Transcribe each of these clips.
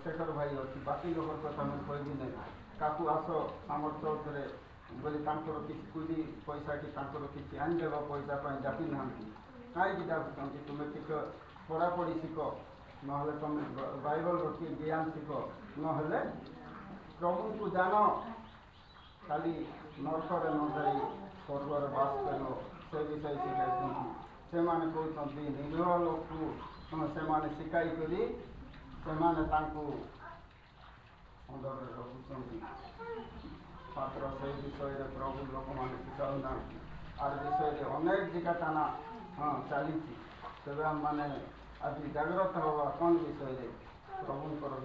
शेखर भाई अच्छी बाकी लोक कथा मुझे कहबी ना काकू आस सामर्थ्य बोली किसी कूली पैसा कि किसी आनदेव पैसा जापी ना कहीं जाऊँ तुम्हें टिक पढ़ापढ़ी शिख ना तुम बाइबल किए ज्ञान शिख ना प्रभु को जान खाली नरकर न जाई स्वर्गर बास कर से विषय शिखाई से कहते निरीह लोक से शिखाई करी अंदर रखुंट मात्र से विषय प्रभु लोक मैंने शिखाऊना आर विषय अनेक जिगाटाना हाँ चली तेज आम मैंने आज जागृत हवा कौन विषय प्रभुंर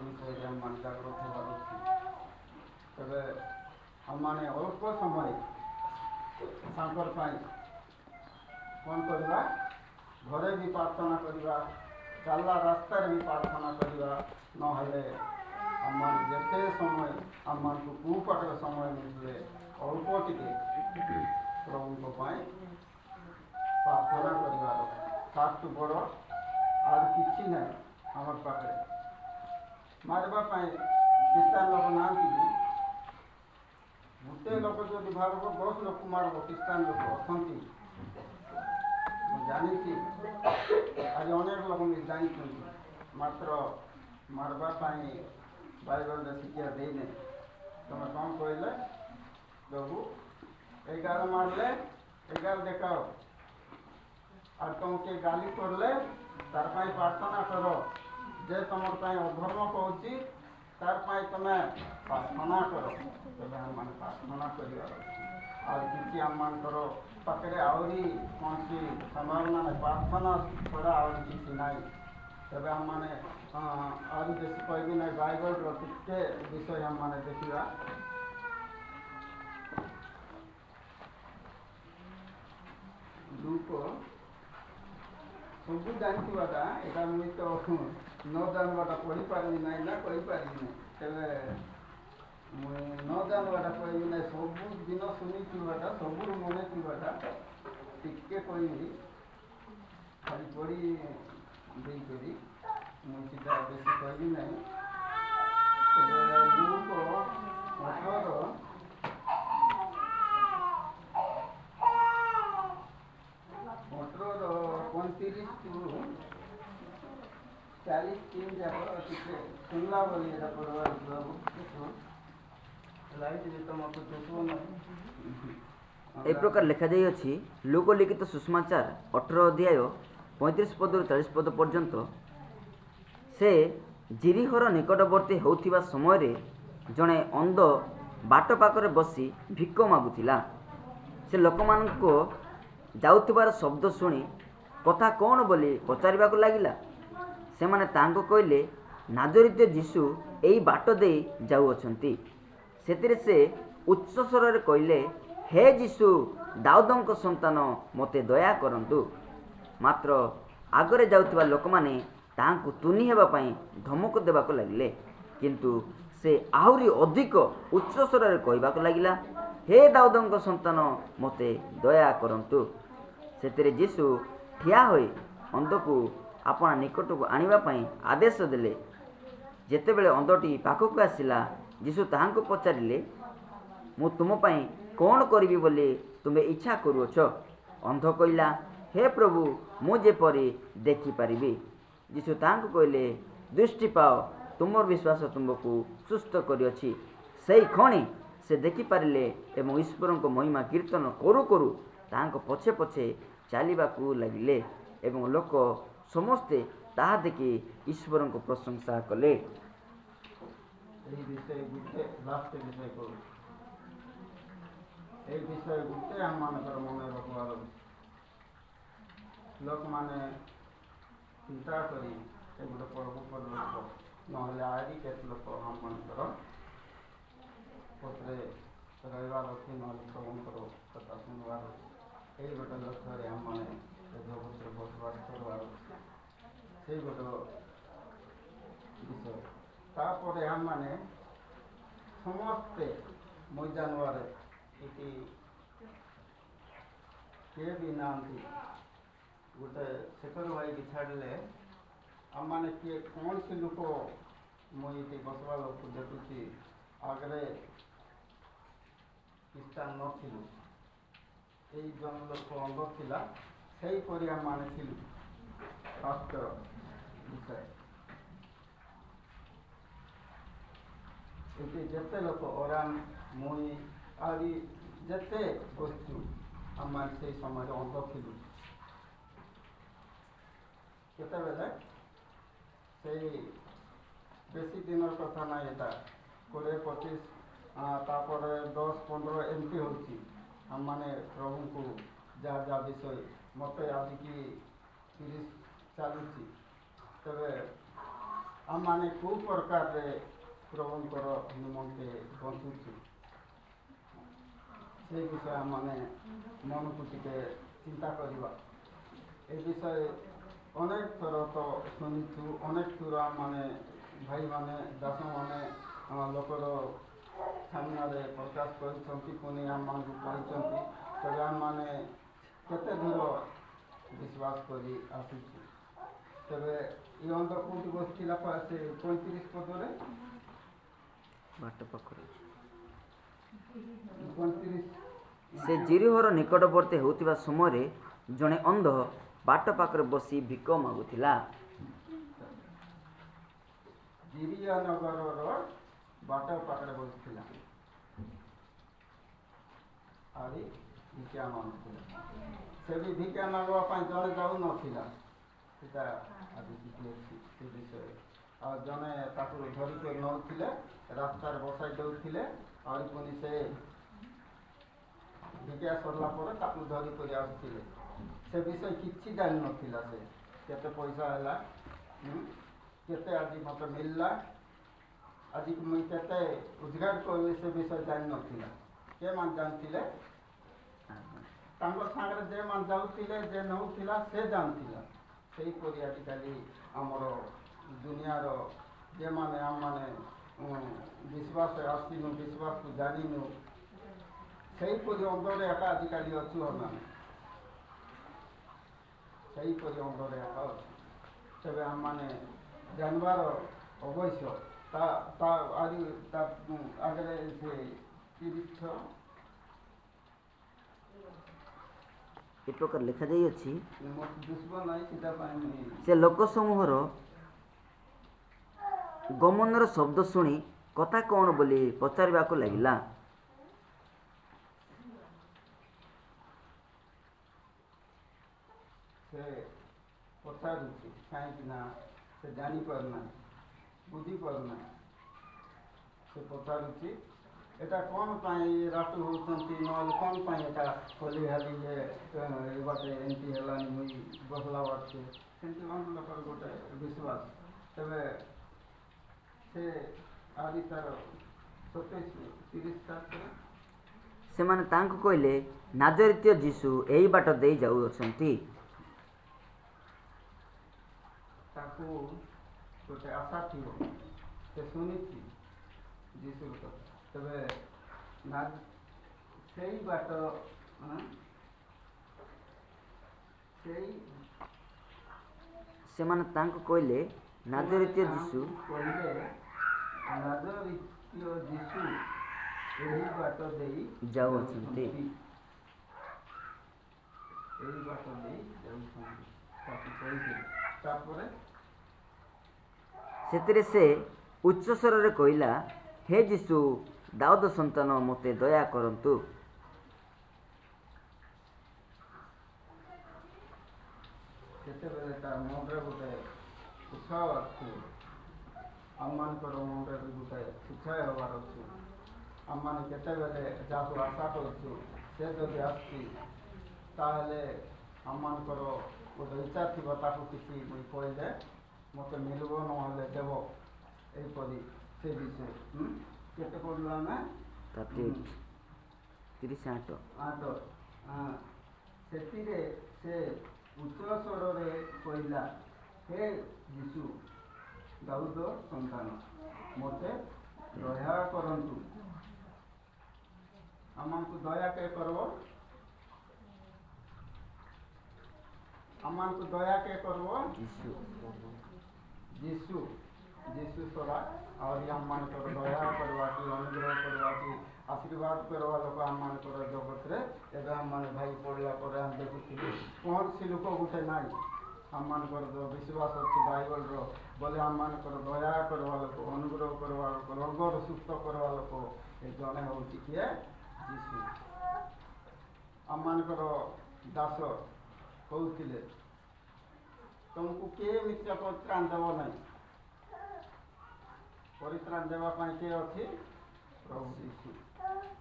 विषय आम मान जागृत हबार तेरे आम मैंने अल्प समय सांकर कौन करवा घरे भी प्रार्थना करवा चलला रास्तार भी प्रार्थना करवा ना आम जिते समय आम मान को कुपटर समय मिले अल्प टे प्रभु प्रार्थना कर ताकू बड़ आर कि ना आम पाखे मारवाई ख्रीस्टान लोक ना गोटे लोक जो भारत 10 लोक मारब ख्रीस्टान लोक अच्छा जानी आज अनेक लोक जानी मात्र मारवाई बाइबल शिक्षा देने तुम कौन कहले प्रभु 11 मारले 11 देखाओ और तुमके गाली करले तार प्रार्थना करो जे तुम अधर्म कहूँ तार तुम्हें प्रार्थना करो तब आम प्रार्थना कर किसी आम मानकर पाखे आहरी कौन सी संभावना ना प्रार्थना छड़ा आहरी किसी ना तब आम मैंने आहरी बेस कहबी ना बाइबल टे विषय आम मैंने देखा लूक सब जानता यहाँ मुझे तो न जानवाटा पढ़ी पारि ना ना कही पारि तेरे मुझे न जानवाटा कहबी ना सब दिन शुणी सब मन थीटा टिके कहबी खाली पढ़ी देकर मुझे बेस कहबी ना लूक 18-39 जाक सुनला बोली ए प्रकार लिखा जाई अछि लोक लिखित सुसमाचार 18 अध्याय 35 पद 40 पद पर्यंत से जिरिहर निकटवर्ती होउथिबा समय रे जणे अंध बाट पाखरे बसी भिक्क मागुथिला से लोकमाननको जाउथिबार शब्द शुणी कथा कौन बोली पचारिबाकु लागिला से माने तांको कहले नाजरीत जीशु एई बाट दे जाउ अछंती सेतिरे से उच्च स्वर रे कहले हे जीशु दाऊदंक संतान मते दया करंतु मात्र आगरे जाउथिबा लोक माने तांको तुनी हेबा पई धमक देबाकु लागिले किंतु से आहुरी अधिक उच्च स्वर रे कहबाकु लागिला हे दाऊदंक संतान मते दया करंतु सेतिरे जीशु ठिया होई अंध को आपण निकट को आनिबा पई आदेश देले जेतेबेले अंधटी पाखक आसिला जीशु ताहांको पचारिले मु तुम पई कौन करिवि बोली तुमे इच्छा करूछ अंध कहिला हे प्रभु मु जेपरि देखि पारिबि जीशु ताहांको कहले दृष्टि पाओ तुमर विश्वास तुमको सुस्थ करियछि सेई खणी से देखि पारिले एवं ईश्वरको महिमा कीर्तन करू करू ताहांको पछे पछे चलिबाकू लागिले एवं लोक समस्ते ताहा देखि ईश्वरको प्रशंसा कले। विषय गुटे आम मानकर मन रखबार लोक माने चिंता करी गोटे पर्व कर लोक ना आरी केत लोक आम मानकर पत्रे रविवार अच्छी ना प्रभुंर कथा शुणवार यही गोटे लक्ष्य आम मैंने बसवास करवार से गोटे विषय तापर आम मैंने समस्ते मुई जानवर किए भी ना गोटे शेखर भाई की छाड़े आमने किए कौन सी लोक मुझे बसवा लोक देखुची आगे ख्रीस्टान नथिलु এই জন লোক অঙ্গ ଥିଲା সেইপରି ଆମମାନେ ଥିଲୁ ଶାସ୍ତ୍ର ବିଷୟ ଏଠି ଯେତେ ଲୋକ ଅରାମ ମୁଇ ଆହୁରି ଯେତେ ବସ୍ତୁ ଆମମାନେ ସେଇ ସମୟରେ ଅଙ୍ଗ ଥିଲୁ କେତେବେଳେ ସେଇ ବେଶୀ ଦିନର କଥା ନାହିଁ ଏଟା 20-25 ତାପରେ 10-15 ଏମିତି ହେଉଛି ଆମମାନେ ପ୍ରଭୁଙ୍କୁ ଯାହା ଯାହା ବିଷୟ ମୋତେ ଆଜିକି 30 ଚାଲୁଛି ତେବେ ଆମମାନେ କେଉଁ ପ୍ରକାରରେ ପ୍ରଭୁଙ୍କର ନିମନ୍ତେ ବଞ୍ଚୁଛୁ ସେ ବିଷୟ ଆମମାନେ ମନକୁ ଟିକେ ଚିନ୍ତା କରିବା ଏ ବିଷୟ ଅନେକ ଥର ତ ଶୁଣିଛୁ ଅନେକ ଥର ଆମମାନେ ଭାଇମାନେ ଦାସମାନେ ଲୋକର ସାମ୍ନାରେ ପ୍ରକାଶ କରିଛନ୍ତି ପୁଣି ଆମମାନଙ୍କୁ କହିଛନ୍ତି ତେବେ ଆମମାନେ କେତେ ଦୂର ବିଶ୍ୱାସ କରି ଆସିଛୁ ତେବେ ଏ ଅନ୍ଧ କେଉଁଠି ବସିଥିଲା ସେ 35 ପଦରେ ବାଟ ପାଖରେ 35 ସେ ଜିରିହୋର ନିକଟବର୍ତ୍ତୀ ହେଉଥିବା ସମୟରେ ଜଣେ ଅନ୍ଧ ବାଟ ପାଖରେ ବସି ଭିକ ମାଗୁଥିଲା ଜିରିଆ ନଗରର ବାଟ ପାଖରେ ବସିଥିଲା ଆହୁରି ଭିକ୍ଷା ମାଗୁଥିଲା ସେ ବି ଭିକ୍ଷା ମାଗବା ପାଇଁ ଜଣେ ଯାଉନଥିଲା ସେଟା ଆଜି ଶିଖିଅଛି ସେ ବିଷୟରେ ଆଉ ଜଣେ ତାକୁ ଧରିକି ନେଉଥିଲେ ରାସ୍ତାରେ ବସାଇ ଦେଉଥିଲେ ଆହୁରି ପୁଣି ସେ ଭିକ୍ଷା ସରିଲା ପରେ ତାକୁ ଧରିକରି ଆସୁଥିଲେ ସେ ବିଷୟ କିଛି ଜାଣିନଥିଲା ସେ କେତେ ପଇସା ହେଲା କେତେ ଆଜି ମୋତେ ମିଳିଲା ଆଜି ମୁଇଁ କେତେ ରୋଜଗାର କଲି ସେ ବିଷୟ ଜାଣିନଥିଲା କେମାନେ ଜାଣିଥିଲେ ତାଙ୍କ ସାଙ୍ଗରେ ଯେମାନେ ଯାଉଥିଲେ ଯେ ନେଉଥିଲା ସେ ଜାଣିଥିଲା ସେହିପରି ଆଜିକାଲି ଆମର ଦୁନିଆର ଯେମାନେ ଆମମାନେ ବିଶ୍ୱାସ ଆସିନୁ ବିଶ୍ୱାସକୁ ଜାଣିନୁ ସେହିପରି ଅଙ୍ଗରେ ଏକା ଆଜିକାଲି ଅଛୁ ଆମେ ସେହିପରି ଅଙ୍ଗରେ ଏକା ଅଛୁ ତେବେ ଆମମାନେ ଜାଣିବାର ଅବଶ୍ୟ ତା ଆଗରେ ସେ 30 ଏ ପ୍ରକାର ଲେଖାଯାଇଅଛି ଦୁଷ୍ବ ନାହିଁ ସେଟା ପାଇଁ ସେ ଲୋକ ସମୂହର ଗମନର ଶବ୍ଦ ଶୁଣି କଥା କ'ଣ ବୋଲି ପଚାରିବାକୁ ଲାଗିଲା ସେ ପଚାରୁଛି କାହିଁକି ନା ସେ ଜାଣିପାରୁନାହିଁ ବୁଝିପାରୁନାହିଁ ସେ ପଚାରୁଛି এটা କ'ଣ ପାଇଁ ରାଟୁ ହେଉଛନ୍ତି ନହେଲେ କ'ଣ ପାଇଁ ଏଟା ଖୋଲି ହାଲି ଯେ ଏ ବାଟେ ଏମିତି ହେଲାନି ମୁଇଁ ବସଲା ବାଟକୁ ସେମିତି କ'ଣ ଲୋକର ଗୋଟେ ବିଶ୍ୱାସ ତେବେ ସେ ଆଜି ତାର 27-30 ସେମାନେ ତାଙ୍କୁ କହିଲେ ନାଜରିତୀୟ ଯୀଶୁ ଏହି ବାଟ ଦେଇ ଯାଉଅଛନ୍ତି ତାକୁ ଗୋଟେ ଆଶା ଥିବ ସେ ଶୁଣିଛି ଯୀଶୁର କଥା ତେବେ ସେଇ ବାଟ ସେମାନେ ତାଙ୍କୁ କହିଲେ ନାଜରିତୀୟ ଯୀଶୁ କହିଲେ ନାଜରିତୀୟ ଯୀଶୁ ଏହି ବାଟ ଦେଇ ଯାଉଅଛନ୍ତି ଏହି ବାଟ ଦେଇ ଯାଉଛନ୍ତି ତାକୁ କହିଥିଲେ ତାପରେ ସେଥିରେ ସେ ଉଚ୍ଚ ସ୍ୱରରେ କହିଲା ହେ ଯୀଶୁ ଦାଉଦ ସନ୍ତାନ ମୋତେ ଦୟା କରନ୍ତୁ ସେତେବେଳେ ତା ମୁଣ୍ଡରେ ଗୋଟେ ଉତ୍ସାହ ଅଛି ଆମମାନଙ୍କର ମୁଣ୍ଡରେ ଗୋଟେ ଉତ୍ସାହ ହେବାର ଅଛି ଆମମାନେ କେତେବେଳେ ଯାହାକୁ ଆଶା କରୁଛୁ ସେ ଯଦି ଆସୁଛି ତାହେଲେ ଆମମାନଙ୍କର ଗୋଟେ ଇଚ୍ଛା ଥିବ ତାକୁ କିଛି କହିଲେ ମୋତେ ମିଳିବ ନହେଲେ ଦେବ ଏହିପରି ସେ ବିଷୟ କେତେ ପଡ଼ିଲୁ ଆମେ 38 ସେଥିରେ ସେ ଉଚ୍ଚ ସ୍ୱରରେ କହିଲା ହେ ଯୀଶୁ ଦାଉଦ ସନ୍ତାନ ମୋତେ ଦୟା କରନ୍ତୁ ଆମମାନଙ୍କୁ ଦୟା କେ କରବ ଆମମାନଙ୍କୁ ଦୟା କେ କରବ ଯୀଶୁ ସରା ଆହୁରି ଆମମାନଙ୍କର ଦୟା କରିବା କି ଅନୁଗ୍ରହ କରିବା କି ଆଶୀର୍ବାଦ କରିବା ଲୋକ ଆମମାନଙ୍କର ଜଗତରେ ଏବେ ଆମମାନେ ଭାଇ ପଢ଼ିଲା ପରେ ଆମେ ଦେଖୁଥିଲୁ କୌଣସି ଲୋକ ଗୋଟେ ନାହିଁ ଆମମାନଙ୍କର ଯେଉଁ ବିଶ୍ୱାସ ଅଛି ବାଇବଲର ବୋଲେ ଆମମାନଙ୍କର ଦୟା କରିବା ଲୋକ ଅନୁଗ୍ରହ କରିବା ଲୋକ ରୋଗର ସୁସ୍ଥ କରିବା ଲୋକ ଏ ଜଣେ ହେଉଛି କିଏ ଯୀଶୁ। ଆମମାନଙ୍କର ଦାସ କହୁଥିଲେ ତୁମକୁ କିଏ ମିଥ୍ୟା ପରିତ୍ରାଣ ଦେବ ନାହିଁ, ପରିତ୍ରାଣ ଦେବା ପାଇଁ କିଏ ଅଛି? ପ୍ରଭୁ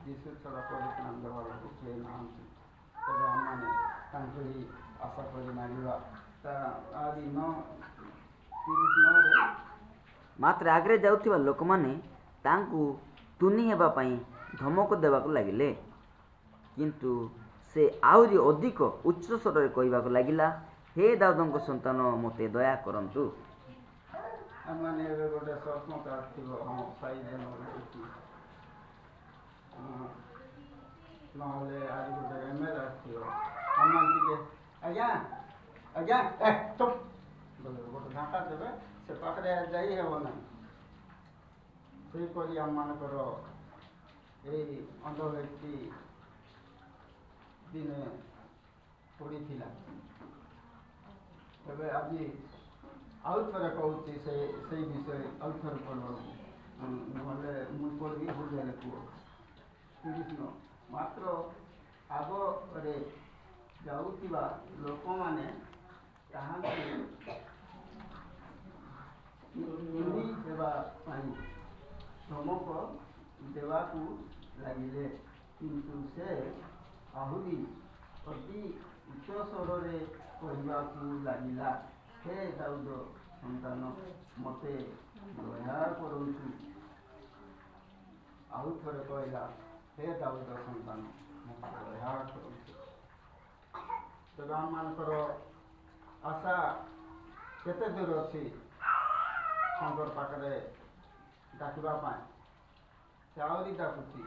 ଯୀଶୁ ଛଡ଼ା ପରିତ୍ରାଣ ଦେବା ଲୋକ କିଏ ନାହାନ୍ତି। ତେବେ ଆମମାନେ ତାଙ୍କୁ ହିଁ ଆଶା କରି ମାରିବା। ମାତ୍ର ଆଗରେ ଯାଉଥିବା ଲୋକମାନେ ତାଙ୍କୁ ତୁନି ହେବା ପାଇଁ ଧମକ ଦେବାକୁ ଲାଗିଲେ, କିନ୍ତୁ ସେ ଆହୁରି ଅଧିକ ଉଚ୍ଚ ସ୍ୱରରେ କହିବାକୁ ଲାଗିଲା, ହେ ଦାଉଦଙ୍କ ସନ୍ତାନ ମୋତେ ଦୟା କରନ୍ତୁ। ଆମମାନେ ଏବେ ଗୋଟେ ସ୍ୱପ୍ନ ଆସିଥିବ ଆମ ସାଇରେ ନହେଲେ ଆଜି ଗୋଟେ ଏମଏଲ୍ ଆସିଥିବ ଆମମାନେ ଟିକେ ଆଜ୍ଞା ଆଜ୍ଞା ଗୋଟେ ଝାঁଟା ଦେବେ ସେ ପାଖରେ ଯାଇ ହେବ ନାହିଁ। ସେହିପରି ଆମମାନଙ୍କର ଏଇ ଅନ୍ଧ ବ୍ୟକ୍ତି ଦିନେ ପଡ଼ିଥିଲା। ତେବେ ଆଜି ଆଉ ଥରେ କହୁଛି ସେଇ ବିଷୟରେ ଆଉ ଥରେ ପଢ଼ିବାକୁ ନହେଲେ ମୁଁ ପଢ଼ିବି ବୁଝେଇଲେ କୁହ 30 ମାତ୍ର ଆଗରେ ଯାଉଥିବା ଲୋକମାନେ ତାହାଙ୍କୁ ତୁନି ଦେବା ପାଇଁ ଧମକ ଦେବାକୁ ଲାଗିଲେ, କିନ୍ତୁ ସେ ଆହୁରି ଅତି ଉଚ୍ଚ ସ୍ୱରରେ କହିବାକୁ ଲାଗିଲା, ହେ ଦାଉଦ ସନ୍ତାନ ମୋତେ ଦୟା କରନ୍ତୁ। ଆଉ ଥରେ କହିଲା, ହେ ଦାଉଦ ସନ୍ତାନ ମୋତେ ଦୟା କରନ୍ତୁ। ତେବେ ଆମମାନଙ୍କର ଆଶା କେତେ ଦୂର ଅଛି ତାଙ୍କର ପାଖରେ ଡାକିବା ପାଇଁ? ସେ ଆହୁରି ଡାକୁଛି।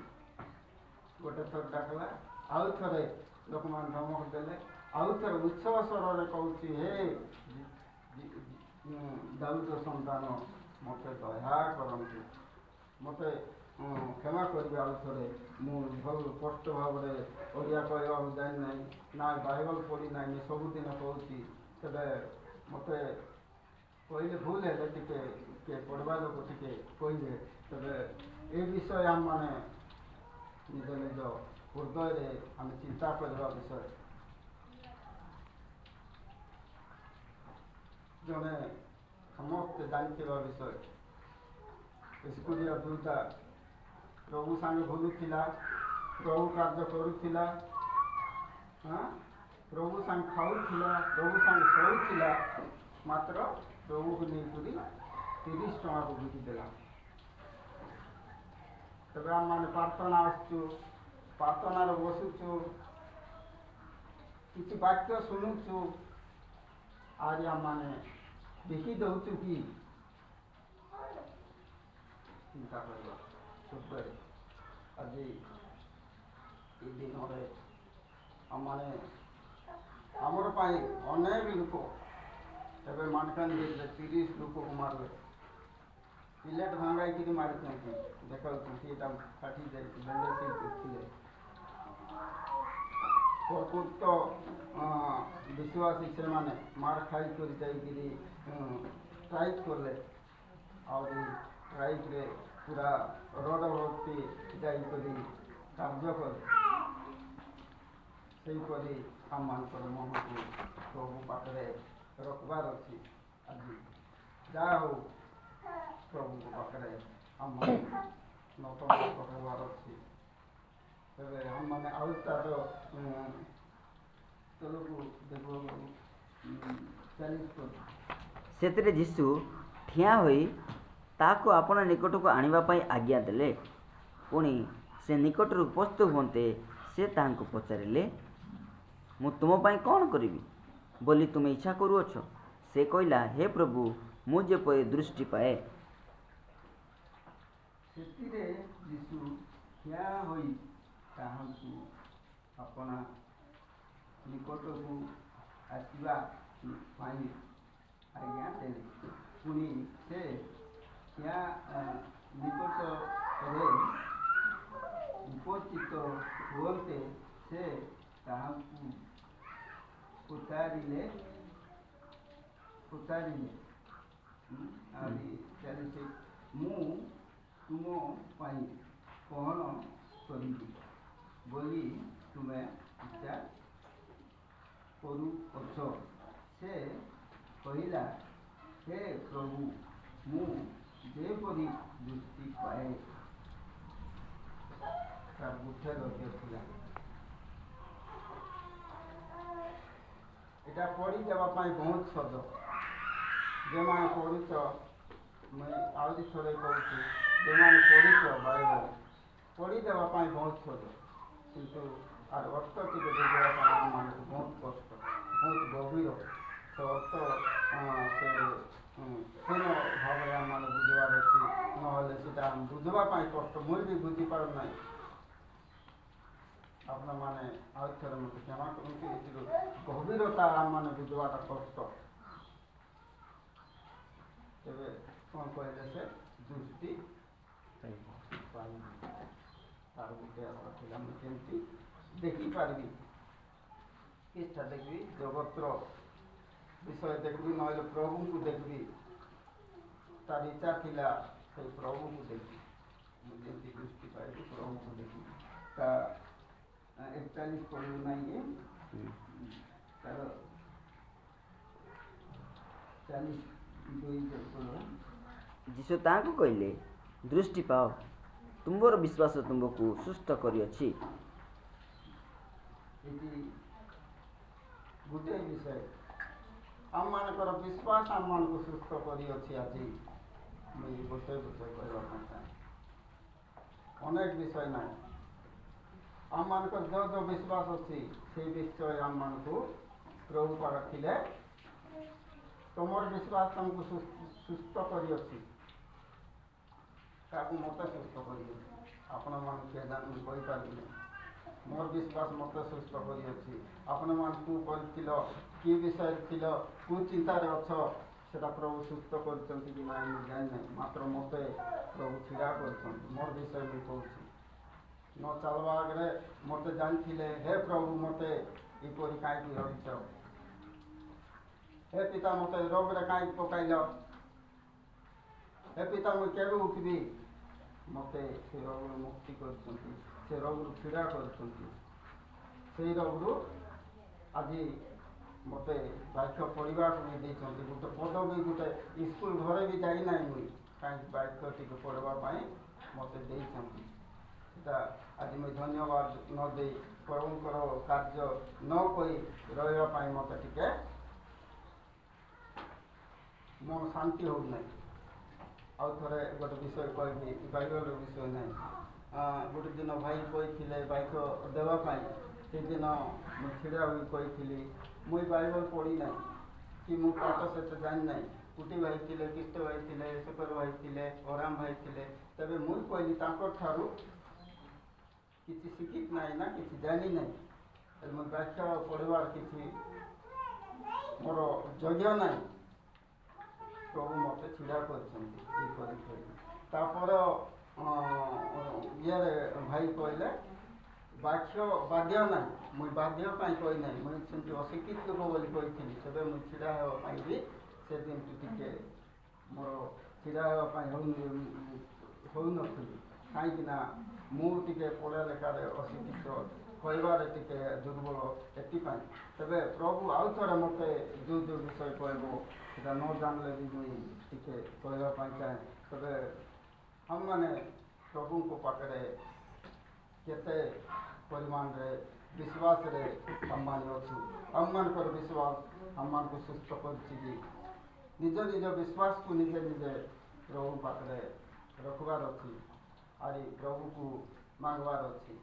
ଗୋଟେ ଥର ଡାକିଲା, ଆଉ ଥରେ ଲୋକମାନେ ଧମକ ଦେଲେ, ଆଉ ଥରେ ଉଚ୍ଚ ସ୍ୱରରେ କହୁଛି, ହେ ଦାଉଦ ସନ୍ତାନ ମୋତେ ଦୟା କରନ୍ତୁ, ମୋତେ କ୍ଷମା କରିବେ। ଆଉ ଥରେ ମୁଁ ଭଲ ସ୍ପଷ୍ଟ ଭାବରେ ଓଡ଼ିଆ କହିବାକୁ ଜାଣିନାହିଁ, ନା ବାଇବଲ ପଢ଼ି ନାହିଁ, ସବୁଦିନ କହୁଛି। ତେବେ ମୋତେ କହିଲେ ଭୁଲ ହେଲେ ଟିକେ ପଢ଼ିବା ଲୋକ ଟିକେ କହିଲେ, ତେବେ ଏ ବିଷୟ ଆମମାନେ ନିଜ ନିଜ ହୃଦୟରେ ଆମେ ଚିନ୍ତା କରିବା ବିଷୟ। ଜଣେ ସମସ୍ତେ ଜାଣିଥିବା ବିଷୟ, ଇସ୍କୁଲିଆ ଦୁଇଟା ପ୍ରଭୁ ସାଙ୍ଗେ ବୁଲୁଥିଲା, ପ୍ରଭୁ କାର୍ଯ୍ୟ କରୁଥିଲା, ପ୍ରଭୁ ସାଙ୍ଗେ ଖାଉଥିଲା, ପ୍ରଭୁ ସାଙ୍ଗେ ଶୋଉଥିଲା, ମାତ୍ର ପ୍ରଭୁକୁ ନେଇକରି 30 ଟଙ୍କାକୁ ବିକିଦେଲା। ତେବେ ଆମମାନେ ପ୍ରାର୍ଥନା ଆସୁଛୁ, ପ୍ରାର୍ଥନାରେ ବସୁଛୁ, କିଛି ବାକ୍ୟ ଶୁଣୁଛୁ, ଆଜି ଆମମାନେ ବିକି ଦେଉଛୁ କି? ଚିନ୍ତା କରିବା ସତରେ। ଆଜି ଏ ଦିନରେ ଆମମାନେ ଆମର ପାଇଁ ଅନେକ ଲୋକ ଏବେ ମାଲକାନଗିରିରେ 30 ଲୋକକୁ ମାରିଲେ, ପିଲେଟ ଭାଙ୍ଗାଇକିରି ମାରିଛନ୍ତି, ଦେଖାଉଛନ୍ତି ଏଇଟା ଫାଟି ଯାଇଛି, ବେଣ୍ଡେଜ ଥିଲେ। ପ୍ରକୃତ ବିଶ୍ୱାସୀ ସେମାନେ ମାର ଖାଇକରି ଯାଇକିରି ଷ୍ଟ୍ରାଇକ୍ କଲେ, ଆହୁରି ଷ୍ଟ୍ରାଇକ୍ରେ ପୁରା ରଡ଼ ଭର୍ତ୍ତି ଯାଇକରି କାର୍ଯ୍ୟ କଲେ। ସେହିପରି ଆମମାନଙ୍କର ମନକୁ ପ୍ରଭୁ ପାଖରେ ରଖିବାର ଅଛି। ଆଜି ଯାହା ହଉ ପ୍ରଭୁଙ୍କ ପାଖରେ ଆମମାନେ ନତମସ୍ତକ ହେବାର ଅଛି। ତେବେ ଆମମାନେ ଆଉ ତାର ତଳକୁ ଦେଖବାକୁ ସେଥିରେ ଯୀଶୁ ଠିଆ ହୋଇ ତାହାକୁ ଆପଣ ନିକଟକୁ ଆଣିବା ପାଇଁ ଆଜ୍ଞା ଦେଲେ। ପୁଣି ସେ ନିକଟରୁ ଉପସ୍ଥିତ ହୁଅନ୍ତେ ସେ ତାହାଙ୍କୁ ପଚାରିଲେ, ମୁଁ ତୁମ ପାଇଁ କ'ଣ କରିବି ବୋଲି ତୁମେ ଇଚ୍ଛା କରୁଅଛ? ସେ କହିଲା, ହେ ପ୍ରଭୁ, ମୁଁ ଯେପରି ଦୃଷ୍ଟି ପାଏ। ସେଥିରେ ଯୀଶୁ ଠିଆ ହୋଇ ତାହାଙ୍କୁ ଆପଣା ନିକଟକୁ ଆସିବା ପାଇଁ ଆଜ୍ଞା ଦେଲେ। ପୁଣି ସେ ନିକଟରେ ଉପସ୍ଥିତ ହୁଅନ୍ତେ ସେ ତାହାଙ୍କୁ ପଚାରିଲେ ଚାଲିছে ମୁଁ ତୁମ ପାଇଁ କ'ଣ କରିବି ବୋଲି ତୁମେ ଇଚ୍ଛା କରୁଅଛ। ସେ କହିଲା, ହେ ପ୍ରଭୁ, ମୁଁ ଯେପରି ଦୃଷ୍ଟି ପାଏ। ତାର ମୁଖ୍ୟ ଲକ୍ଷ୍ୟ ଥିଲା এটা ପଢ଼ିଦେବା ପାଇଁ ବହୁତ ସହଜ। ଯେଉଁମାନେ ପଢ଼ୁଛ, ମୁଇଁ ଆହୁରି ଥରେ କହୁଛି, ଯେଉଁମାନେ ପଢ଼ୁଛ ବାଇବଲ ପଢ଼ିଦେବା ପାଇଁ ବହୁତ ସହଜ, କିନ୍ତୁ ଆର ଅର୍ଥ ଟିକେ ବୁଝିବା ପାଇଁ ଆମମାନଙ୍କୁ ବହୁତ କଷ୍ଟ, ବହୁତ ଗଭୀର। ସେ ଅର୍ଥ ପୂର୍ଣ୍ଣ ଭାବରେ ଆମମାନେ ବୁଝିବାର ଅଛି, ନହେଲେ ସେଟା ବୁଝିବା ପାଇଁ କଷ୍ଟ। ମୁଁ ବି ବୁଝିପାରୁନାହିଁ। ଆପଣମାନେ ଆଉ ଥରେ ମୋତେ କ୍ଷମା କରନ୍ତୁ। ଏଥିରୁ ଗଭୀରତା ଆମମାନେ ବୁଝିବାଟା କଷ୍ଟ। ତେବେ କ'ଣ କହିଲେ ସେ ଦୃଷ୍ଟି ପାଇବି। ତାର ଗୋଟେ ଆଶା ଥିଲା, ମୁଁ କେମିତି ଦେଖିପାରିବି, କିଛିଟା ଦେଖିବି, ଜଗତର ବିଷୟ ଦେଖିବି, ନହେଲେ ପ୍ରଭୁଙ୍କୁ ଦେଖିବି। ତାର ଇଚ୍ଛା ଥିଲା ସେଇ ପ୍ରଭୁଙ୍କୁ ଦେଖିବି। ମୁଁ ଯେମିତି ଦୃଷ୍ଟି ପାଇବି, ପ୍ରଭୁଙ୍କୁ ଦେଖିବି। ତା 41 ପଢ଼ିବୁ ନାହିଁ ତାର 42 ଯୀଶୁ ତାହାଙ୍କୁ କହିଲେ, ଦୃଷ୍ଟି ପାଅ, ତୁମ୍ଭର ବିଶ୍ୱାସ ତୁମ୍ଭକୁ ସୁସ୍ଥ କରିଅଛି। ଏଠି ଗୋଟିଏ ବିଷୟ, ଆମମାନଙ୍କର ବିଶ୍ୱାସ ଆମମାନଙ୍କୁ ସୁସ୍ଥ କରିଅଛି। ଆଜି ମୁଁ ଗୋଟିଏ ବିଷୟ କହିବା ପାଇଁ ଚାହେଁ, ଅନେକ ବିଷୟ ନାହିଁ। ଆମମାନଙ୍କର ଯେଉଁ ବିଶ୍ୱାସ ଅଛି ସେଇ ବିଷୟ ଆମମାନଙ୍କୁ ପ୍ରଭୁ ପାଖରେ ତୁମର ବିଶ୍ୱାସ ତୁମକୁ ସୁସ୍ଥ କରିଅଛି। ତାକୁ ମୋତେ ସୁସ୍ଥ କରିଅଛି। ଆପଣମାନଙ୍କୁ କିଏ କହିପାରିବେ, ମୋର ବିଶ୍ୱାସ ମୋତେ ସୁସ୍ଥ କରିଅଛି। ଆପଣମାନେ କେଉଁ କରିଥିଲ, କି ବିଷୟରେ ଥିଲ, କେଉଁ ଚିନ୍ତାରେ ଅଛ, ସେଟା ପ୍ରଭୁ ସୁସ୍ଥ କରିଛନ୍ତି କି ନାହିଁ ମୁଁ ଜାଣିନାହିଁ। ମାତ୍ର ମୋତେ ପ୍ରଭୁ ଛିଡ଼ା କରିଛନ୍ତି। ମୋର ବିଷୟ ମୁଁ କହୁଛି। ନ ଚାଲବା ଆଗରେ ମୋତେ ଜାଣିଥିଲେ, ହେ ପ୍ରଭୁ, ମୋତେ ଏପରି କାହିଁକି ରଖିଛ? ହେ ପିତା, ମୋତେ ରୋଗରେ କାହିଁକି ପକାଇଲ? ହେ ପିତା, ମୁଁ କେବେ ଉଠିବି? ମୋତେ ସେ ରୋଗରୁ ମୁକ୍ତି କରିଛନ୍ତି, ସେ ରୋଗରୁ ଛିଡ଼ା କରିଛନ୍ତି। ସେଇ ରୋଗରୁ ଆଜି ମୋତେ ବାକ୍ୟ ପଢ଼ିବାକୁ ବି ଦେଇଛନ୍ତି। ଗୋଟେ ପଦବୀ, ଗୋଟେ ସ୍କୁଲ ଘରେ ବି ଯାଇନାହିଁ ମୁଇଁ, କାହିଁକି ବାକ୍ୟ ଟିକେ ପଢ଼ିବା ପାଇଁ ମୋତେ ଦେଇଛନ୍ତି। ସେଟା ଆଜି ମୁଁ ଧନ୍ୟବାଦ ନ ଦେଇ ପ୍ରଭୁଙ୍କର କାର୍ଯ୍ୟ ନ କହି ରହିବା ପାଇଁ ମୋତେ ଟିକେ ମନ ଶାନ୍ତି ହେଉନାହିଁ। ଆଉ ଥରେ ଗୋଟେ ବିଷୟ କହିବି, ବାଇବଲର ବିଷୟ ନାହିଁ। ଗୋଟେ ଦିନ ଭାଇ କହିଥିଲେ ବାଇକ ଦେବା ପାଇଁ। ସେଦିନ ମୁଁ ଛିଡ଼ା ହୋଇ କହିଥିଲି, ମୁଇଁ ବାଇବଲ ପଢ଼ି ନାହିଁ, କି ମୁଁ ପାଠ ସେତେ ଜାଣିନାହିଁ। କୁଟି ଭାଇ ଥିଲେ, କିଷ୍ଟ ଭାଇ ଥିଲେ, ଶେଖର ଭାଇ ଥିଲେ, ଅରାମ ଭାଇ ଥିଲେ। ତେବେ ମୁଁ କହିଲି ତାଙ୍କଠାରୁ କିଛି ଶିଖିତ ନାହିଁ ନା କିଛି ଜାଣି ନାହିଁ। ହେଲେ ମୁଁ ବାକ୍ୟ ପଢ଼ିବାର କିଛି ମୋର ଯୋଗ୍ୟ ନାହିଁ। ପ୍ରଭୁ ମୋତେ ଛିଡ଼ା କରିଛନ୍ତି ଏହିପରି କହିଲି। ତାପରେ ଇଏରେ ଭାଇ କହିଲେ, ବାକ୍ୟ ବାଧ୍ୟ ନାହିଁ। ମୁଁ ବାଧ୍ୟ ପାଇଁ କହି ନାହିଁ, ମୁଁ ସେମିତି ଅଶିକ୍ଷିତ ଲୋକ ବୋଲି କହିଥିଲି। ତେବେ ମୁଁ ଛିଡ଼ା ହେବା ପାଇଁ ବି ସେଦିନଠୁ ଟିକେ ମୋର ଛିଡ଼ା ହେବା ପାଇଁ ହେଉନଥିଲି। କାହିଁକିନା ମୁଁ ଟିକେ ପଢ଼ା ଲେଖାରେ ଅଶିକ୍ଷିତ, କହିବାରେ ଟିକେ ଦୁର୍ବଳ, ଏଥିପାଇଁ। ତେବେ ପ୍ରଭୁ ଆଉ ଥରେ ମୋତେ ଯେଉଁ ବିଷୟ କହିବ ସେଟା ନ ଜାଣିଲେ ବି ମୁଁ ଟିକେ କହିବା ପାଇଁ ଚାହେଁ। ତେବେ ଆମମାନେ ପ୍ରଭୁଙ୍କ ପାଖରେ କେତେ ପରିମାଣରେ ବିଶ୍ୱାସରେ ଆମମାନେ ଅଛୁ? ଆମମାନଙ୍କର ବିଶ୍ୱାସ ଆମମାନଙ୍କୁ ସୁସ୍ଥ କରିଛି କି? ନିଜ ନିଜ ବିଶ୍ୱାସକୁ ନିଜେ ନିଜେ ପ୍ରଭୁ ପାଖରେ ରଖିବାର ଅଛି। ଆରି ପ୍ରଭୁକୁ ମାଗବାର ଅଛି।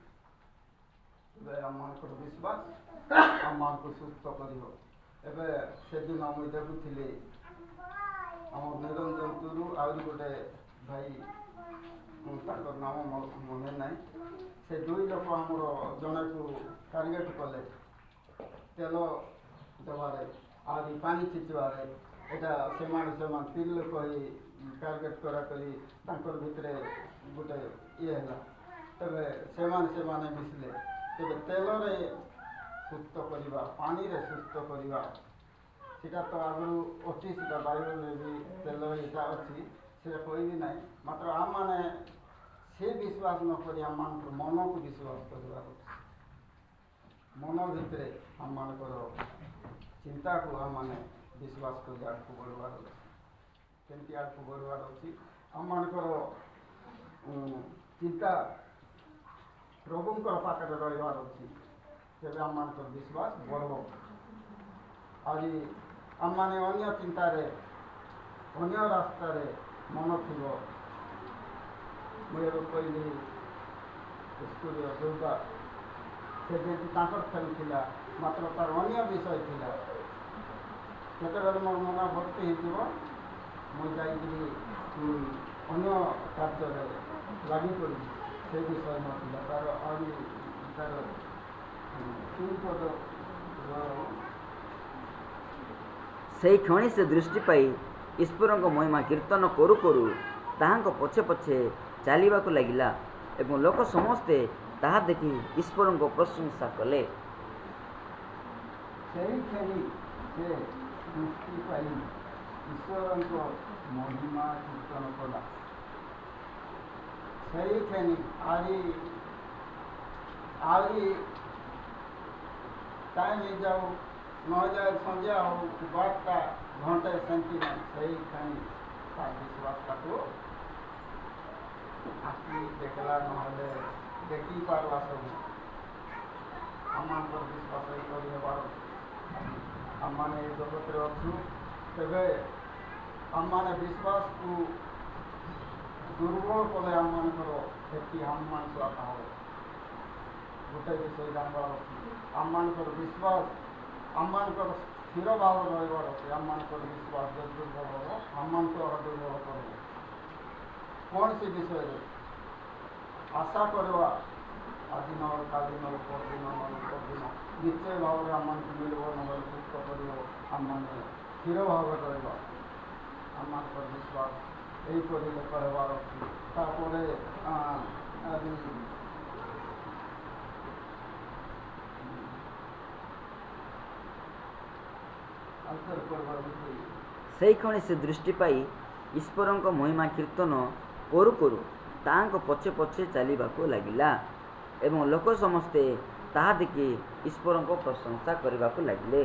ଏବେ ଆମମାନଙ୍କର ବିଶ୍ୱାସ ଆମମାନଙ୍କୁ ସୁସ୍ଥ କରିବ। ଏବେ ସେଦିନ ମୁଁ ଦେଖୁଥିଲି ଆମ ନିରଞ୍ଜନପୁରରୁ ଆହୁରି ଗୋଟେ ଭାଇ, ତାଙ୍କର ନାମ ମନେ ନାହିଁ। ସେ ଦୁଇ ଲୋକ ଆମର ଜଣକୁ ଟାର୍ଗେଟ୍ କଲେ ତେଲ ଦେବାରେ, ଆହୁରି ପାଣି ଛିଞ୍ଚିବାରେ। এটা ସେମାନେ ସ୍ତ୍ରୀ ଲୋକ ହିଁ ଟାର୍ଗେଟ୍ କରି ତାଙ୍କର ଭିତରେ ଗୋଟେ ଇଏ ହେଲା। ତେବେ ସେମାନେ ମିଶିଲେ। ତେବେ ତେଲରେ ସୁସ୍ଥ କରିବା, ପାଣିରେ ସୁସ୍ଥ କରିବା, ସେଟା ତ ଆଗରୁ ଅଛି, ସେଟା ବାଇବଲରେ ବି ତେଲ ଏଇଟା ଅଛି, ସେଟା କହିବି ନାହିଁ। ମାତ୍ର ଆମମାନେ ସେ ବିଶ୍ୱାସ ନ କରି ଆମମାନଙ୍କର ମନକୁ ବିଶ୍ୱାସ କରିବାର ଅଛି। ମନ ଭିତରେ ଆମମାନଙ୍କର ଚିନ୍ତାକୁ ଆମମାନେ ବିଶ୍ୱାସ କରି ଆଗକୁ ବଢ଼ିବାର ଅଛି। କେମିତି ଆଗକୁ ବଢ଼ିବାର ଅଛି? ଆମମାନଙ୍କର ଚିନ୍ତା ପ୍ରଭୁଙ୍କର ପାଖରେ ରହିବାର ଅଛି। ତେବେ ଆମମାନଙ୍କର ବିଶ୍ୱାସ ବଢ଼ିବ। ଆଜି ଆମମାନେ ଅନ୍ୟ ଚିନ୍ତାରେ, ଅନ୍ୟ ରାସ୍ତାରେ ମନ ଥିବ। ମୁଁ ଏବେ କହିଲି ସ୍କୁଲର ଦୁର୍ଗା, ସେ ଯେମିତି ତାଙ୍କର ଖେଳୁଥିଲା, ମାତ୍ର ତାର ଅନ୍ୟ ବିଷୟ ଥିଲା। ଯେତେବେଳେ ମୋର ମନ ଭର୍ତ୍ତି ହେଇଯିବ, ମୁଁ ଯାଇକିରି ଅନ୍ୟ କାର୍ଯ୍ୟରେ ଲାଗି ପଡ଼ିବି। ସେ ବିଷୟ ନଥିଲା ତାର। ଆହୁରି ତାର ସେହି କ୍ଷଣି ସେ ଦୃଷ୍ଟି ପାଇ ଈଶ୍ୱରଙ୍କ ମହିମା କୀର୍ତ୍ତନ କରୁ କରୁ ତାହାଙ୍କ ପଛେ ପଛେ ଚାଲିବାକୁ ଲାଗିଲା ଏବଂ ଲୋକ ସମସ୍ତେ ତାହା ଦେଖି ଈଶ୍ୱରଙ୍କ ପ୍ରଶଂସା କଲେ। ସେହି କ୍ଷଣି ସେ ଦୃଷ୍ଟି ପାଇ ଈଶ୍ୱରଙ୍କ ମହିମା କୀର୍ତ୍ତନ କଲା। ସେହି କ୍ଷଣି ଆହୁରି ଟାଇମ୍ ହେଇଯାଉ, ନହେଲେ ସନ୍ଧ୍ୟା ହଉ, 12ଟା ଘଣ୍ଟେ, ସେମିତି ନାହିଁ। ସେହି କ୍ଷଣି ତାର ବିଶ୍ୱାସଟାକୁ ଆଖି ଦେଖିଲା, ନହେଲେ ଦେଖିପାରିଲା ସବୁ। ଆମମାନଙ୍କର ବିଶ୍ୱାସ ଏହିପରି ହେବାର। ଆମମାନେ ଏ ଜଗତରେ ଅଛୁ, ତେବେ ଆମମାନେ ବିଶ୍ୱାସକୁ ଦୁର୍ବଳ କଲେ ଆମମାନଙ୍କର କ୍ଷତି ଆମମାନଙ୍କୁ ଆକା ହେବ। ଗୋଟେ ବିଷୟ ଜାଣିବାର ଅଛି, ଆମମାନଙ୍କର ବିଶ୍ୱାସ ଆମମାନଙ୍କର ସ୍ଥିର ଭାବରେ ରହିବାର ଅଛି। ଆମମାନଙ୍କର ବିଶ୍ୱାସ ଯଦି ଦୁର୍ବଳ ହେବ, ଆମମାନଙ୍କୁ ଦୁର୍ବଳ କରିବ। କୌଣସି ବିଷୟରେ ଆଶା କରିବା, ଆଜି ନହେଲେ କାଲି, ନହେଲେ ପରଦିନ, ନହେଲେ ପରଦିନ ନିଶ୍ଚୟ ଭାବରେ ଆମମାନଙ୍କୁ ମିଳିବ, ନହେଲେ ସୁସ୍ଥ କରିବ। ଆମମାନେ ସ୍ଥିର ଭାବରେ ରହିବା। ଆମମାନଙ୍କର ବିଶ୍ୱାସ ଏହିପରି ଲୋକ ହେବାର ଅଛି। ତାପରେ ଆଜି ସେହି କ୍ଷଣି ସେ ଦୃଷ୍ଟି ପାଇ ଈଶ୍ୱରଙ୍କ ମହିମା କୀର୍ତ୍ତନ କରୁ କରୁ ତାହାଙ୍କ ପଛେ ପଛେ ଚାଲିବାକୁ ଲାଗିଲା ଏବଂ ଲୋକ ସମସ୍ତେ ତାହା ଦେଖି ଈଶ୍ୱରଙ୍କ ପ୍ରଶଂସା କରିବାକୁ ଲାଗିଲେ।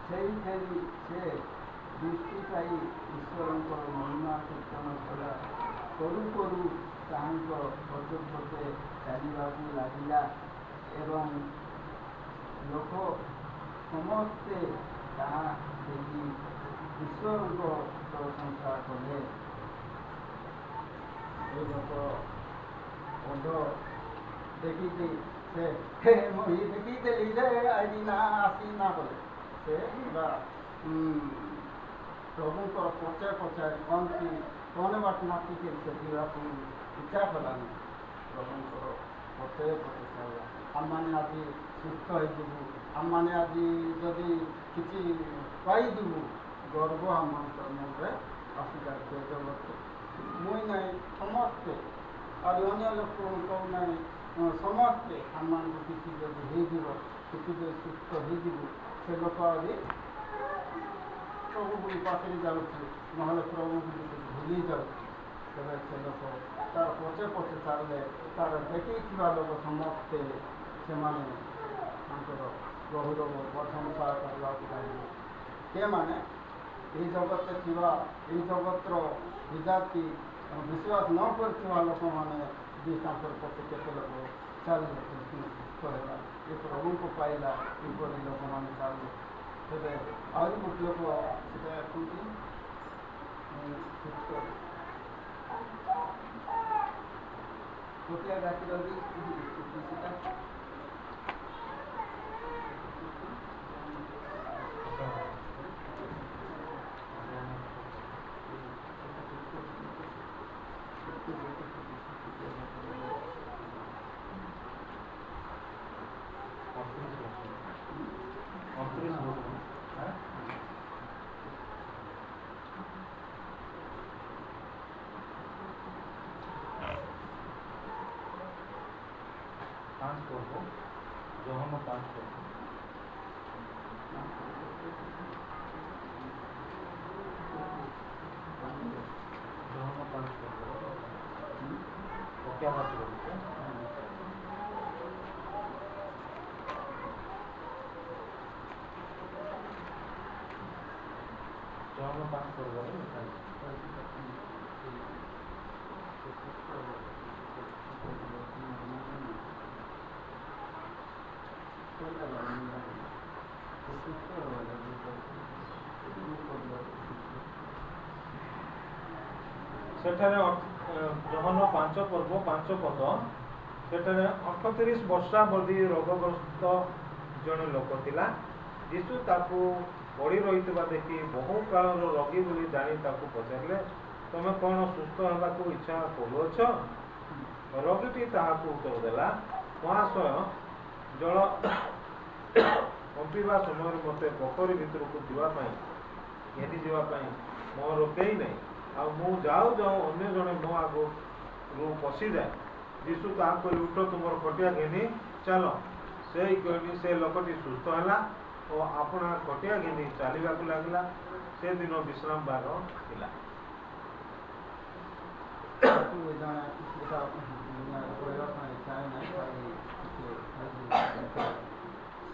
ସେହି କ୍ଷଣି ସେ ଦୃଷ୍ଟି ପାଇ ଈଶ୍ୱରଙ୍କ ମହିମା କୀର୍ତ୍ତନ କରୁ କରୁ ତାହାଙ୍କ ପଛେ ପଛେ ଚାଲିବାକୁ ଲାଗିଲା ଏବଂ ଲୋକ ସମସ୍ତେ ତାହା ଦେଖି ଈଶ୍ୱରଙ୍କ ପ୍ରଶଂସା କଲେ। ଏ ଲୋକ ଅଧ ଦେଖିକି ସେ ମୁଁ ଦେଖିଥିଲି ଯେ ଆଜି ନା ଆସି ନା କଲେ। ସେ ପ୍ରଭୁଙ୍କର ପଛେ ପଛେ କଣ ବାଟ ନାଚିକି ସେ ଯିବାକୁ ଇଚ୍ଛା କଲାନି। ପ୍ରଭୁଙ୍କର ପଛେ ପଛେ ଚାଲିଲା। ଆମମାନେ ଆଜି ସୁସ୍ଥ ହେଇଯିବୁ, ଆମମାନେ ଆଜି ଯଦି କିଛି ପାଇଯିବୁ, ଗର୍ବ ଆମମାନଙ୍କର ମନରେ ଆସିଯାଉଛି। ଜଗତ ମୁଇଁ ନାହିଁ, ସମସ୍ତେ ଆଉ ଅନ୍ୟ ଲୋକ କହୁନାହିଁ, ସମସ୍ତେ ଆମମାନଙ୍କୁ କିଛି ଯଦି ହେଇଯିବ, କିଛି ଯଦି ସୁସ୍ଥ ହେଇଯିବୁ, ସେ ଲୋକ ଆହୁରି ପ୍ରଭୁକୁ ପାଖରେ ଯାଉଛି, ନହେଲେ ପ୍ରଭୁକୁ ଭୁଲି ଯାଉଛି। ତେବେ ସେ ଲୋକ ତାର ପଛେ ପଛେ ଚାଲିଲେ, ତାର ଦେଖିଥିବା ଲୋକ ସମସ୍ତେ ସେମାନେ ତାଙ୍କର ପ୍ରଭୁର ପ୍ରଶଂସା କରିବାକୁ ଲାଗିଲେ। ସେମାନେ ଏହି ଜଗତରେ ଥିବା, ଏହି ଜଗତର ବିଜାତି ବିଶ୍ୱାସ ନ କରିଥିବା ଲୋକମାନେ ବି ତାଙ୍କର ପଛେ କେତେ ଲୋକ ଚାଲିଲେ। କହିଲା ଏ ପ୍ରଭୁଙ୍କୁ ପାଇଲା, ଏପରି ଲୋକମାନେ ଚାଲିଲେ। ତେବେ ଆହୁରି ଗୋଟେ ଲୋକ ସେଟା ଆସନ୍ତି, ଗୋଟିଏ ରାତିର ବି ସେଟା ପର୍ବ ଜହନ 5 ପର୍ବ ଜହନ 5 ପର୍ବ ପକ୍କା ମାସ ବୋଲୁଛ ଜହନ 5 ପର୍ବରେ ଲେଖା ସେଠାରେ ଜହନ 5 ପର୍ବ 5 ପଦ ସେଠାରେ 38 ବର୍ଷାବଧି ରୋଗଗ୍ରସ୍ତ ଜଣେ ଲୋକ ଥିଲା। ଯୀଶୁ ତାକୁ ପଡ଼ି ରହିଥିବା ଦେଖି ବହୁ କାଳର ରୋଗୀ ବୋଲି ଜାଣି ତାକୁ ପଚାରିଲେ, ତମେ କ'ଣ ସୁସ୍ଥ ହେବାକୁ ଇଚ୍ଛା କରୁଅଛ? ରୋଗୀଟି ତାହାକୁ ଉତ୍ତର ଦେଲା, ମହାଶୟ, ଜଳ କମ୍ପିବା ସମୟରେ ମୋତେ ପୋଖରୀ ଭିତରକୁ ଯିବା ପାଇଁ ଘେନି ଯିବା ପାଇଁ ମୋର କେହି ନାହିଁ, ଆଉ ମୁଁ ଯାଉ ଯାଉ ଅନ୍ୟ ଜଣେ ମୋ ଆଗରୁ ପଶିଯାଏ। ଯୀଶୁ ତାହା କରି ଉଠ, ତୁମର ଖଟିଆ ଘେନି ଚାଲ। ସେଇ କହି ସେ ଲୋକଟି ସୁସ୍ଥ ହେଲା ଓ ଆପଣା ଖଟିଆ ଘେନି ଚାଲିବାକୁ ଲାଗିଲା। ସେଦିନ ବିଶ୍ରାମ ବାର ଥିଲା।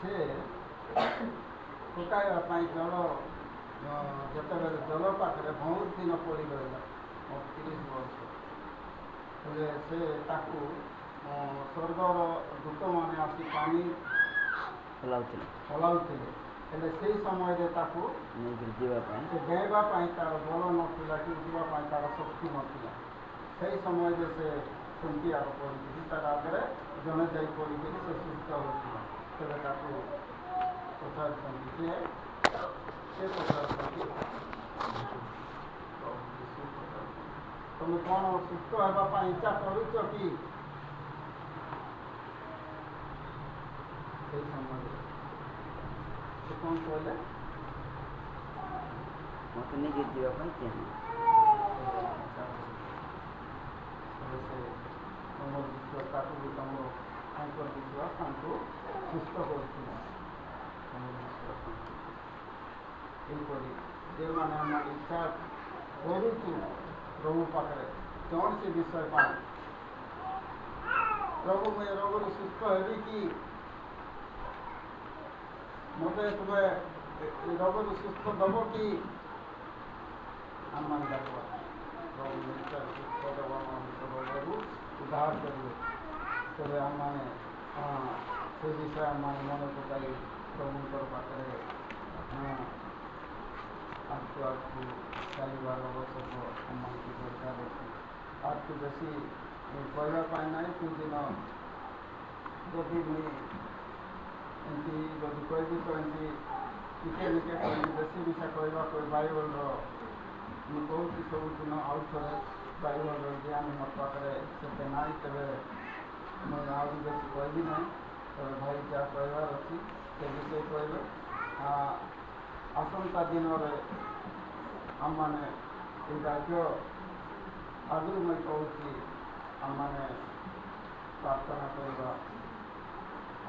ସେ ଫୁଟାଇବା ପାଇଁ ଜଳ ଯେତେବେଳେ ଜଳ ପାଖରେ ବହୁତ ଦିନ ପଡ଼ି ରହିଲା 30 ବର୍ଷ, ହେଲେ ସେ ତାକୁ ସ୍ୱର୍ଗର ଦୂତମାନେ ଆସି ପାଣି ହଲାଉଥିଲେ, ହେଲେ ସେଇ ସମୟରେ ତାକୁ ସେ ଡେଇବା ପାଇଁ ତା'ର ବଳ ନଥିଲା କି ଯିବା ପାଇଁ ତା'ର ଶକ୍ତି ନଥିଲା। ସେଇ ସମୟରେ ସେ ସେମିତିଆକୁ ପଡ଼ିକିରି ତା'ର ଆଗରେ ଜଣେ ଯାଇ ପଡ଼ିକିରି ସେ ସୁସ୍ଥ ହେଉଥିଲା। ତେବେ ତାକୁ ପଚାରୁଛନ୍ତି ସେ ପଚାରୁଛନ୍ତି ତମେ କ'ଣ ସୁସ୍ଥ ହେବା ପାଇଁ ଇଚ୍ଛା କରୁଛ କି? ସେଇ ସମୟରେ ସେ କ'ଣ କହିଲେ? ମୋତେ ନେଇକି ଯିବା ପାଇଁ କିଏ ତମର ବିଶ୍ୱାସ ତାକୁ ବି ତମର ତାଙ୍କର ବିଶ୍ୱାସ ତାଙ୍କୁ ସୁସ୍ଥ କରୁଥିଲା। ଏହିପରି ଯେଉଁମାନେ ଆମେ ଇଚ୍ଛା କରୁଛୁ ପ୍ରଭୁ ପାଖରେ କୌଣସି ବିଷୟ ପାଇଁ, ପ୍ରଭୁ ମୁଁ ଏ ରୋଗରୁ ସୁସ୍ଥ ହେବି କି, ମୋତେ ତୁମେ ଏ ରୋଗରୁ ସୁସ୍ଥ ଦେବ କି, ଆମମାନେ ଡାକିବା ପ୍ରଭୁ ନିଶ୍ଚୟ ସୁସ୍ଥ ଦେବ, ରୋଗରୁ ଉଦ୍ଧାର କରିବେ। ତେବେ ଆମମାନେ ସେ ବିଷୟ ଆମମାନେ ମନେ ପକାଇ ପ୍ରଭୁଙ୍କର ପାଖରେ ଆଗକୁ ଚାଲିବାର ଆବଶ୍ୟକ ଆମମାନଙ୍କୁ ଦରକାର ଅଛି। ଆଗକୁ ବେଶୀ କହିବା ପାଇଁ ନାହିଁ। କେଉଁଦିନ ଯଦି ମୁଇଁ ଏମିତି ଯଦି କହିବି ତ ଏମିତି ଟିକେ ଟିକେ କହିବି, ବେଶୀ ବିଷୟ କହିବାକୁ ବାଇବଲର ମୁଁ କହୁଛି ସବୁଦିନ ଆଉ ଥରେ ବାଇବଲର ଜ୍ଞାନ ମୋ ପାଖରେ ସେତେ ନାହିଁ। ତେବେ ମୁଁ ଆହୁରି ବେଶୀ କହିବି ନାହିଁ। ତେବେ ଭାଇ ଯାହା କହିବାର ଅଛି ସେ ବିଷୟ କହିବେ। ଆସନ୍ତା ଦିନରେ ଆମମାନେ ଏ କାର୍ଯ୍ୟ ଆଗରୁ ମୁଁ କହୁଛି, ଆମମାନେ ପ୍ରାର୍ଥନା କରିବା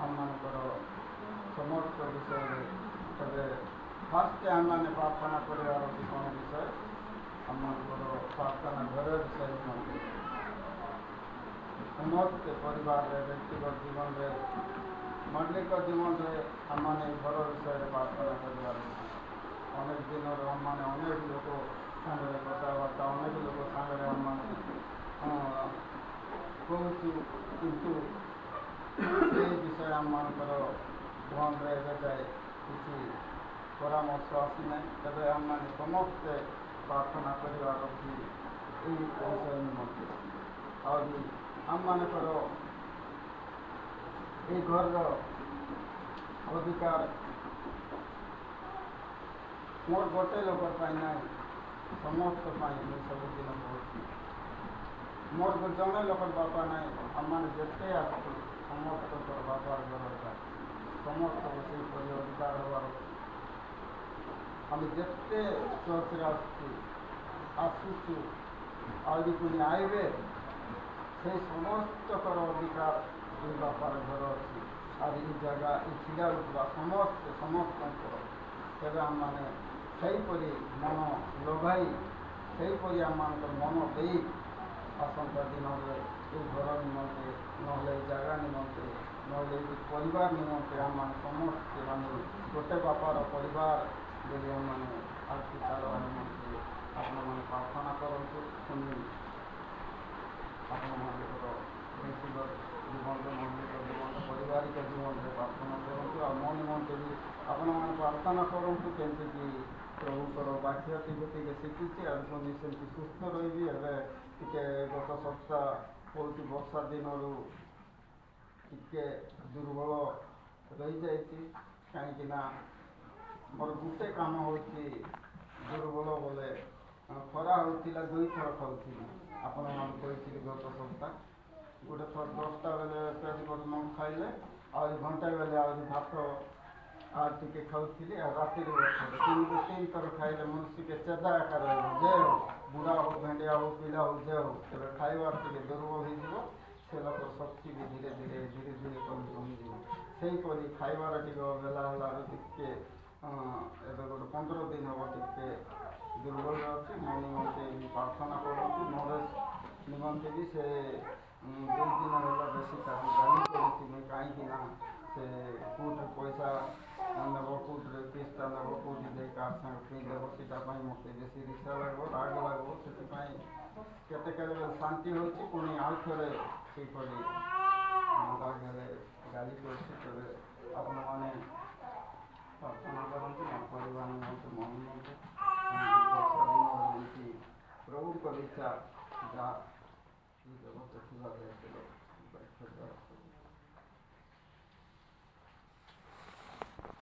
ଆମମାନଙ୍କର ସମସ୍ତ ବିଷୟରେ। ତେବେ ଫାଷ୍ଟ ଆମମାନେ ପ୍ରାର୍ଥନା କରିବାର ଅଛି କ'ଣ ବିଷୟ? ଆମମାନଙ୍କର ପ୍ରାର୍ଥନା ଘର ବିଷୟ ନୁହଁ, ସମସ୍ତ ପରିବାରରେ, ବ୍ୟକ୍ତିଗତ ଜୀବନରେ, ମଣ୍ଡଳିକ ଜୀବନରେ ଆମମାନେ ଘର ବିଷୟରେ ପ୍ରାର୍ଥନା କରିବାର ଅଛି। ଅନେକ ଦିନରୁ ଆମମାନେ ଅନେକ ଲୋକ ସାଙ୍ଗରେ କଥାବାର୍ତ୍ତା, ଅନେକ ଲୋକ ସାଙ୍ଗରେ ଆମମାନେ କହୁଛୁ, କିନ୍ତୁ ସେଇ ବିଷୟ ଆମମାନଙ୍କର ମନରେ ଏବେ ଯାଏ କିଛି ପରାମର୍ଶ ଆସିନାହିଁ। ତେବେ ଆମମାନେ ସମସ୍ତେ ପ୍ରାର୍ଥନା କରିବାର ଅଛି ଏହି ବିଷୟ ନିମନ୍ତେ। ଆଉ ଆମମାନଙ୍କର এই ঘরର ଅଧିକାର ମୋର ଗୋଟେ ଲୋକ ପାଇଁ ନାହିଁ, ସମସ୍ତ ପାଇଁ ମୁଁ ସବୁଦିନ କହୁଛି। ମୋର ଜଣେ ଲୋକର ବାପା ନାହିଁ, ଆମମାନେ ଯେତେ ଆସୁଛୁ ସମସ୍ତଙ୍କର ବାପାର ଦରକାର, ସମସ୍ତଙ୍କୁ ସେହିପରି ଅଧିକାର ହେବାର ଅଛି। ଆମେ ଯେତେ ଚର୍ଚ୍ଚରେ ଆସୁଛୁ ଆହୁରି ପୁଣି ଆଇବେ, সেই সমস্তকর অধিকার ଏ ବାପାର ଘର ଅଛି ଆର୍ ଏ ଜାଗା ଏ ଛିଡ଼ା ହେଉଥିବା ସମସ୍ତଙ୍କର ତେବେ ଆମମାନେ ସେହିପରି ମନ ଲଗାଇ ସେହିପରି ଆମମାନଙ୍କର ମନ ଦେଇ ଆସନ୍ତା ଦିନରେ ଏ ଘର ନିମନ୍ତେ ନହେଲେ ଏ ଜାଗା ନିମନ୍ତେ ନହେଲେ ଏ ପରିବାର ନିମନ୍ତେ ଆମମାନେ ସମସ୍ତେ ମାନେ ଗୋଟେ ବାପାର ପରିବାର ବୋଲି ଆମମାନେ ଆଜି ତାର ନିମନ୍ତେ ଆପଣମାନେ ପ୍ରାର୍ଥନା କରନ୍ତୁ। ପୁଣି ଆପଣମାନଙ୍କର ବ୍ୟକ୍ତିଗତ ଜୀବନରେ ମନ୍ଦିର ଜୀବନ ପାରିବାରିକ ଜୀବନରେ ପ୍ରାର୍ଥନା କରନ୍ତୁ। ଆଉ ମୋ ନିମନ୍ତେ ବି ଆପଣମାନେ ପ୍ରାର୍ଥନା କରନ୍ତୁ କେମିତିକି ପ୍ରଭୁଙ୍କର ବାକ୍ୟ ଟିକେ ଶିଖୁଛି ଆଉ ପୁଣି ସେମିତି ସୁସ୍ଥ ରହିବି। ଏବେ ଟିକେ ଗତ ସପ୍ତାହ ବହୁତ ବର୍ଷା ଦିନରୁ ଟିକେ ଦୁର୍ବଳ ରହିଯାଇଛି କାହିଁକିନା ମୋର ଗୋଟେ କାମ ହେଉଛି ଦୁର୍ବଳ ବୋଲେ ଖରା ହେଉଥିଲା 2 ଥର ଖାଉଥିଲି ଆପଣମାନଙ୍କୁ କହିଥିଲି ଗତ ସପ୍ତାହ ଗୋଟେ ଥର 10ଟା ବେଳେ ପେଟ ନ ଖାଇଲେ ଆହୁରି ଘଣ୍ଟାଏ ବେଳେ ଆହୁରି ଭାତ ଆଉ ଟିକେ ଖାଉଥିଲି ଆଉ ରାତିରେ 3 ଥର ଖାଇଲେ ମଣିଷ ଟିକେ ଚେତା ଆକାର ଯେ ହଉ ବୁଢ଼ା ହଉ ଭେଣ୍ଡିଆ ହଉ ପିଲା ହଉ ଯେ ହଉ ତେବେ ଖାଇବାର ଟିକେ ଦୁର୍ବଳ ହେଇଯିବ ସେ ଲୋକର ଶକ୍ତି ବି ଧୀରେ ଧୀରେ କମିଯିବ। ସେହିପରି ଖାଇବାର ଟିକେ ଅବହେଳା ହେଲାରୁ ଟିକେ ଏବେ ଗୋଟେ 15 ଦିନ ହେବ ଟିକେ ଦୁର୍ବଳ ଅଛି। ମୋ ନିମନ୍ତେ ପ୍ରାର୍ଥନା କରନ୍ତୁ। ନରେଶ ନିମନ୍ତେ ବି ସେ 2 ଦିନ ହେଲା ବେଶୀ ତାକୁ ଗାଳି କରୁଛି କାହିଁକିନା ସେ କୋର୍ଟରେ ପଇସା ନେବ କୋର୍ଟରେ କିସ୍ତା ନେବ କୋର୍ଟ ଦେଇ କାହା ସାଙ୍ଗେ ପିଇଦେବ ସେଇଟା ପାଇଁ ମୋତେ ବେଶୀ ରିକ୍ସା ଲାଗିବ ରାଗ ଲାଗିବ ସେଥିପାଇଁ କେତେବେଳେ ଶାନ୍ତି ହେଉଛି ପୁଣି ଆଉ ଥରେ ସେହିପରି ରାଗରେ ଗାଳି କରୁଛି। ତେବେ ଆପଣମାନେ ପ୍ରାର୍ଥନା କରନ୍ତୁ ମୋ ପରିବାର ନିମନ୍ତେ ମୋ ନିମନ୍ତେ ବର୍ଷା ଦିନ ଯେମିତି ପ୍ରଭୁଙ୍କର ଇଚ୍ଛା ଯାହା ଜଗତ ଥିବା